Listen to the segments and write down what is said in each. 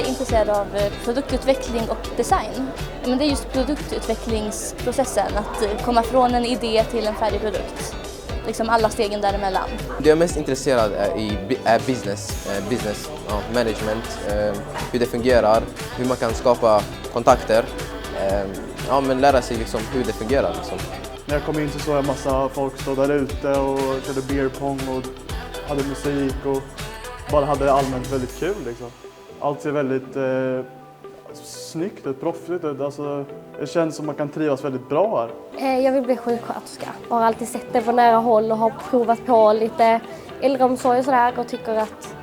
är intresserad av produktutveckling och design. Men det är just produktutvecklingsprocessen, att komma från en idé till en färdig produkt. Liksom alla stegen däremellan. Det jag är mest intresserad är business management, hur det fungerar, hur man kan skapa kontakter, men lära sig liksom hur det fungerar. Liksom. När jag kom in så såg jag massa folk stå där ute och körde beer pong och hade musik och bara hade det allmänt väldigt kul. Liksom. Allt ser väldigt snyggt ut, proffsigt ut. Alltså, det känns som man kan trivas väldigt bra här. Jag vill bli sjuksköterska. Jag har alltid sett det på nära håll och har provat på lite äldreomsorg och sådär och tycker att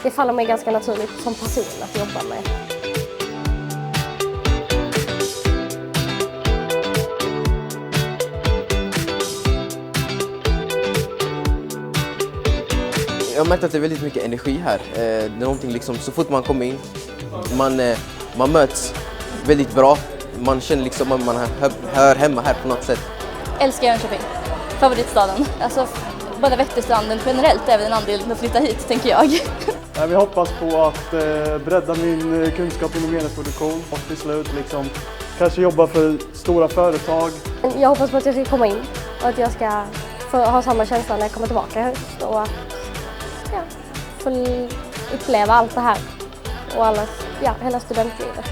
det faller mig ganska naturligt som person att jobba med. Jag har märkt att det är väldigt mycket energi här. Det är någonting liksom, så fort man kommer in, man möts väldigt bra. Man känner liksom att man hör hemma här på något sätt. Älskar Jönköping. Favoritstaden. Alltså, bara Vätterstranden generellt är väl en anledning att flytta hit, tänker jag. Vi hoppas på att bredda min kunskap inom medieproduktion och till slut liksom, kanske jobba för stora företag. Jag hoppas på att jag ska komma in och att jag ska få ha samma känsla när jag kommer tillbaka i höst och att få uppleva allt det här och hela studentlivet.